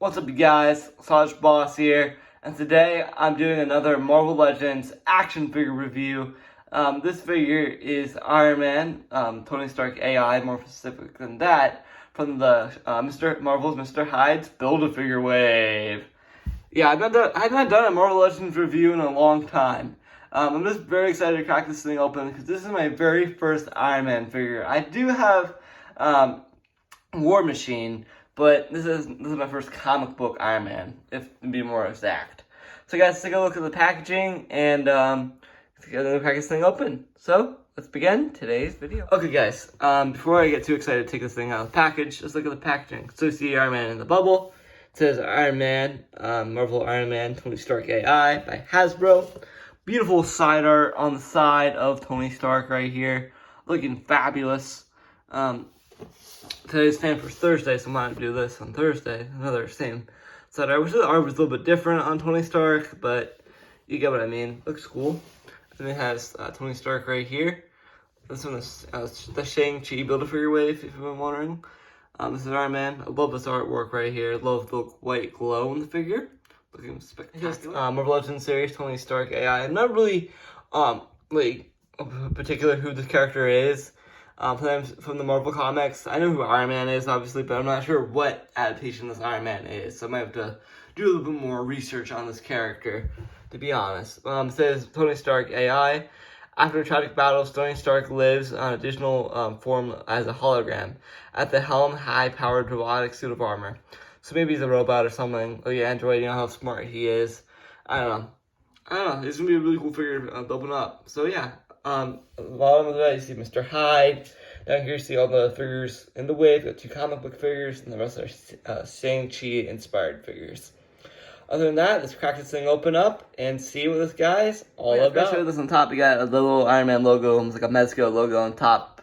What's up, you guys? Saj Boss here, and today I'm doing another Marvel Legends action figure review. This figure is Iron Man, Tony Stark AI, more specific than that, from the Marvel's Mr. Hyde's Build-A-Figure wave. Yeah, I haven't done a Marvel Legends review in a long time. I'm just very excited to crack this thing open because this is my very first Iron Man figure. I do have War Machine, but this is my first comic book Iron Man, if to be more exact. So guys, let's take a look at the packaging and let's crack this thing open. So let's begin today's video. Okay guys, before I get too excited to take this thing out of the package, let's look at the packaging. So you see Iron Man in the bubble. It says Iron Man, Marvel Iron Man, Tony Stark AI by Hasbro. Beautiful side art on the side of Tony Stark right here, looking fabulous. Today's fan for Thursday, so I'm going to do this on Thursday. Another same side art. I wish the art was a little bit different on Tony Stark, but you get what I mean. Looks cool. And it has Tony Stark right here. This one is the Shang-Chi Build-A-Figure wave, if you've been wondering. This is Iron Man. I love this artwork right here. Love the white glow in the figure. Looking spectacular. Marvel Legends series, Tony Stark AI. I'm not really particular who this character is. From the Marvel comics. I know who Iron Man is, obviously, but I'm not sure what adaptation this Iron Man is. So I might have to do a little bit more research on this character, to be honest. It says Tony Stark AI. After tragic battles, Tony Stark lives on additional form as a hologram at the helm, high-powered robotic suit of armor. So maybe he's a robot or something. Like an android, you know how smart he is. I don't know. It's gonna be a really cool figure to open up. So yeah. At the bottom of the right, you see Mr. Hyde. Down here, you see all the figures in the wave. Got 2 comic book figures, and the rest are Shang-Chi inspired figures. Other than that, let's crack this thing open up and see what this guy's all about. Show this on top. You got a little Iron Man logo, almost like a Mezco logo on top.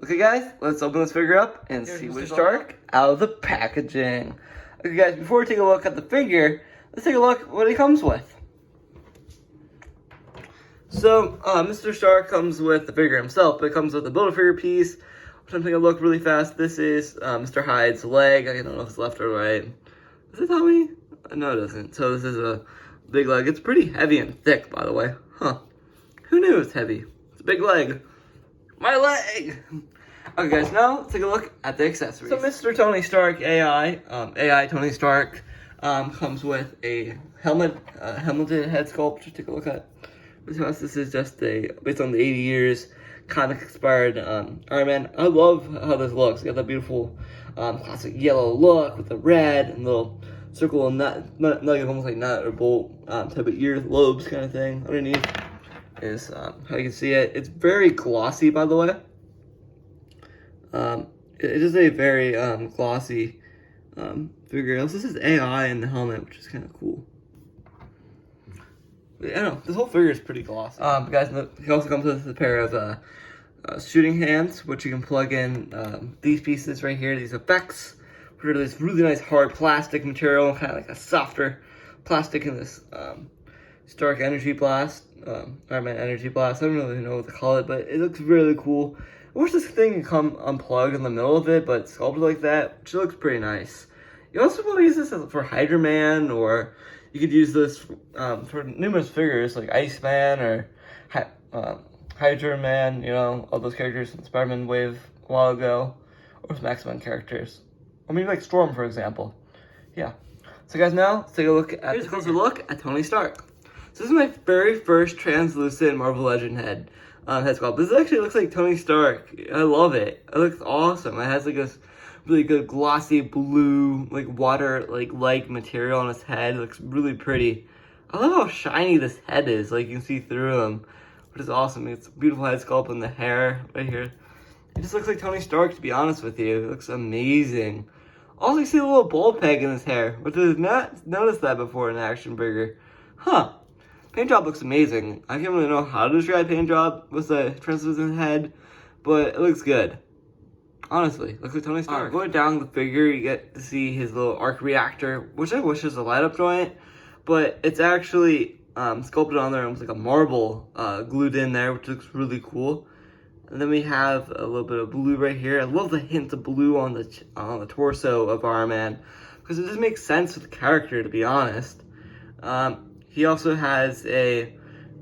Okay, guys, let's open this figure up and see what's Stark out of the packaging. Okay, guys, before we take a look at the figure, let's take a look at what he comes with. So, Mr. Stark comes with the figure himself, but it comes with a Build-A-Figure piece, which I'm taking a look really fast. This is Mr. Hyde's leg. I don't know if it's left or right. Does it tell me? No, it doesn't. So this is a big leg. It's pretty heavy and thick, by the way. Huh. Who knew it's heavy? It's a big leg. My leg! Okay, guys, now let's take a look at the accessories. So Mr. Tony Stark AI, AI Tony Stark, comes with a helmeted head sculpt. Just take a look at. This is just based on the 80 years comic-inspired Iron Man. I love how this looks. You got that beautiful classic yellow look with the red and little circle and nugget, almost like nut or bolt type of ear lobes kind of thing. Underneath is how you can see it. It's very glossy, by the way. It is a very glossy figure. Also, this is AI in the helmet, which is kind of cool. I don't know, this whole figure is pretty glossy. Guys, he also comes with a pair of shooting hands, which you can plug in these pieces right here, these effects, which are this really nice hard plastic material, kind of like a softer plastic in this Stark Energy Blast, Iron Man Energy Blast. I don't really know what to call it, but it looks really cool. I wish this thing could come unplugged in the middle of it, but it's sculpted like that, which looks pretty nice. You also want to use this for Hydra Man, or you could use this for numerous figures like Iceman or Hydra Man, you know, all those characters in Spider-Man wave a while ago, or some X-Men characters. Or maybe like Storm, for example. Yeah. So guys, now let's take a look at a closer look at Tony Stark. So this is my very first translucent Marvel Legend head sculpt. This actually looks like Tony Stark. I love it. It looks awesome. It has like this really good glossy blue, like water like material on his head. It looks really pretty. I love how shiny this head is. Like you can see through him, which is awesome. It's a beautiful head sculpt and the hair right here. It just looks like Tony Stark, to be honest with you. It looks amazing. Also, you see a little ball peg in his hair, which I did not notice that before in an action figure. Huh. Paint job looks amazing. I can't really know how to describe paint job with a translucent head, but it looks good. Honestly, looks like Tony Stark. Going down the figure, you get to see his little arc reactor, which I wish was a light-up joint, but it's actually sculpted on there, almost like a marble glued in there, which looks really cool. And then we have a little bit of blue right here. I love the hint of blue on the torso of Iron Man. because it just makes sense with the character, to be honest. He also has there's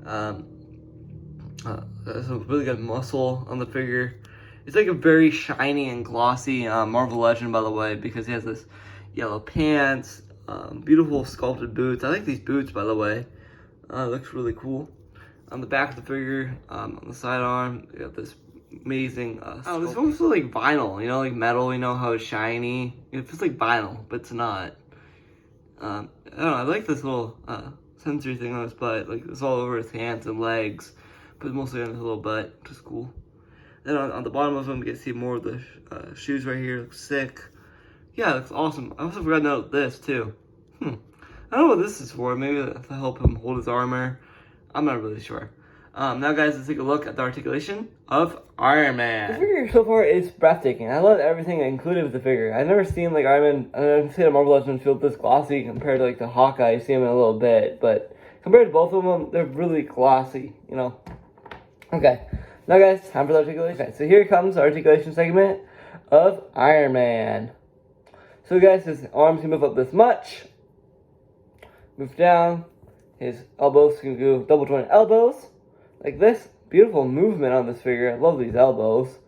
a really good muscle on the figure. It's like a very shiny and glossy Marvel Legend, by the way, because he has this yellow pants, beautiful sculpted boots. I like these boots, by the way. It looks really cool. On the back of the figure, on the sidearm, you got this amazing oh, this almost feels like vinyl, you know, like metal, you know how it's shiny. It feels like vinyl, but it's not. I don't know, I like this little sensory thing on his butt. Like, it's all over his hands and legs, but it's mostly on his little butt, which is cool. Then on the bottom of him, you can see more of the shoes right here. Looks sick. Yeah, it looks awesome. I also forgot to note this, too. I don't know what this is for. Maybe to help him hold his armor. I'm not really sure. Now, guys, let's take a look at the articulation of Iron Man. The figure so far is breathtaking. I love everything included with the figure. I've never seen like Iron Man. I've seen a Marvel Legend feel this glossy compared to like the Hawkeye. You see him in a little bit, but compared to both of them, they're really glossy. You know. Okay. Now, guys, time for the articulation. Okay, so here comes the articulation segment of Iron Man. So, guys, his arms can move up this much. Move down. His elbows can go double jointed elbows. Like this. Beautiful movement on this figure. I love these elbows.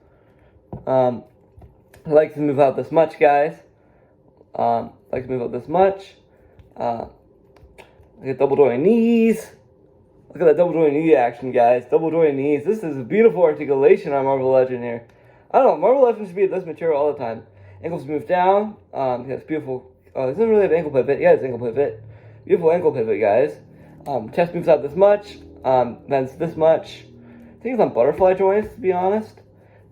I like to move out this much, guys. Like to move out this much. Look at double jointed knees. Look at that double jointed knee action, guys. Double jointed knees. This is a beautiful articulation on Marvel Legend here. I don't know. Marvel Legend should be this material all the time. Ankles move down. He has beautiful. He doesn't really have ankle pivot. Yeah, it's ankle pivot. Beautiful ankle pivot, guys. Chest moves out this much. Then it's this much. I think it's on butterfly joints, to be honest.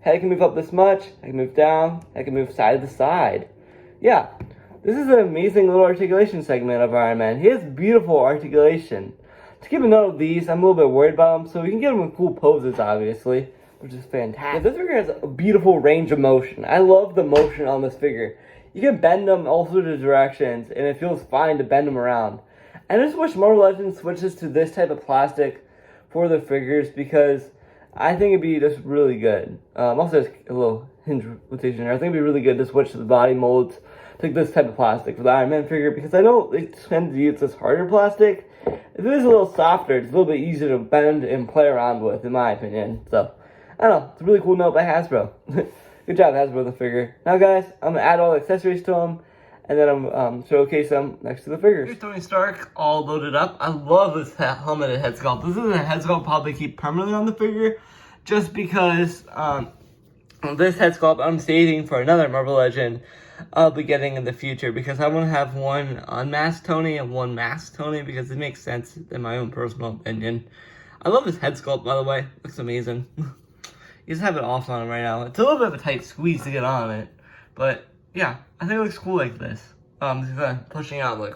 Head can move up this much. Head can move down. Head can move side to side. Yeah, this is an amazing little articulation segment of Iron Man. He has beautiful articulation. To keep a note of these, I'm a little bit worried about them, so we can get them in cool poses, obviously, which is fantastic. Yeah, this figure has a beautiful range of motion. I love the motion on this figure. You can bend them all sorts of directions, and it feels fine to bend them around. And I just wish Marvel Legends switches to this type of plastic for the figures, because I think it'd be just really good. Also, there's a little hinge rotation there. I think it'd be really good to switch to the body molds to this type of plastic for the Iron Man figure, because I know they tend to use this harder plastic. If it is a little softer, it's a little bit easier to bend and play around with, in my opinion. So, I don't know. It's a really cool note by Hasbro. Good job, Hasbro, with the figure. Now, guys, I'm going to add all the accessories to them, and then I'm showcase them next to the figures. Here's Tony Stark, all loaded up. I love this helmeted head sculpt. This is a head sculpt I'll probably keep permanently on the figure, just because this head sculpt I'm saving for another Marvel Legend I'll be getting in the future, because I want to have one unmasked Tony and one masked Tony, because it makes sense in my own personal opinion. I love this head sculpt, by the way. Looks amazing. You just have it off on him right now. It's a little bit of a tight squeeze to get on it, but yeah, I think it looks cool like this. Pushing out like,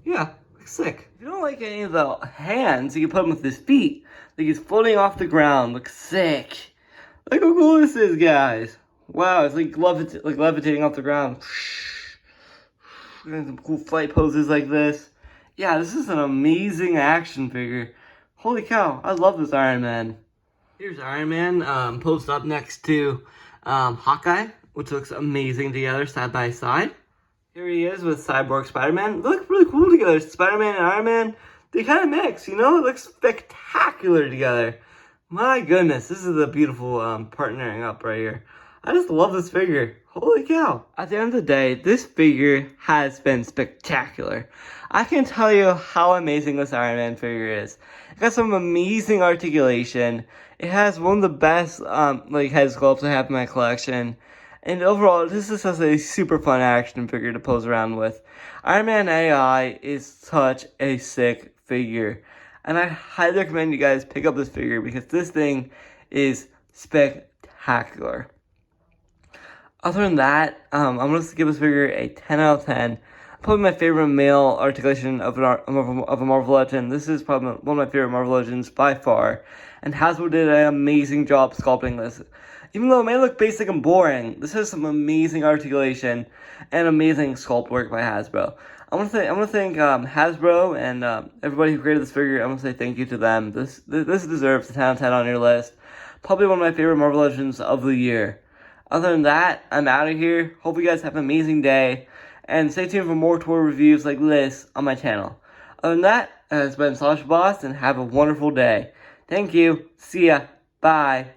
yeah, looks sick. If you don't like any of the hands, you can put them with his feet. Like he's floating off the ground. Looks sick. Look how cool this is, guys. Wow, it's like levitating off the ground. Some cool flight poses like this. Yeah, this is an amazing action figure. Holy cow, I love this Iron Man. Here's Iron Man posed up next to Hawkeye, which looks amazing together, side by side. Here he is with Cyborg Spider-Man. They look really cool together. Spider-Man and Iron Man, they kind of mix, you know? It looks spectacular together. My goodness, this is a beautiful partnering up right here. I just love this figure. Holy cow. At the end of the day, this figure has been spectacular. I can tell you how amazing this Iron Man figure is. It got some amazing articulation. It has one of the best head sculpts I have in my collection. And overall, this is just a super fun action figure to pose around with. Iron Man AI is such a sick figure. And I highly recommend you guys pick up this figure, because this thing is spectacular. Other than that, I'm going to give this figure a 10 out of 10. Probably my favorite male articulation of a Marvel Legend. This is probably one of my favorite Marvel Legends by far. And Hasbro did an amazing job sculpting this. Even though it may look basic and boring, this has some amazing articulation and amazing sculpt work by Hasbro. I want to thank Hasbro and everybody who created this figure. I want to say thank you to them. This deserves a 10 out of 10 on your list. Probably one of my favorite Marvel Legends of the year. Other than that, I'm out of here. Hope you guys have an amazing day. And stay tuned for more toy reviews like this on my channel. Other than that, it's been Slash Boss, and have a wonderful day. Thank you. See ya. Bye.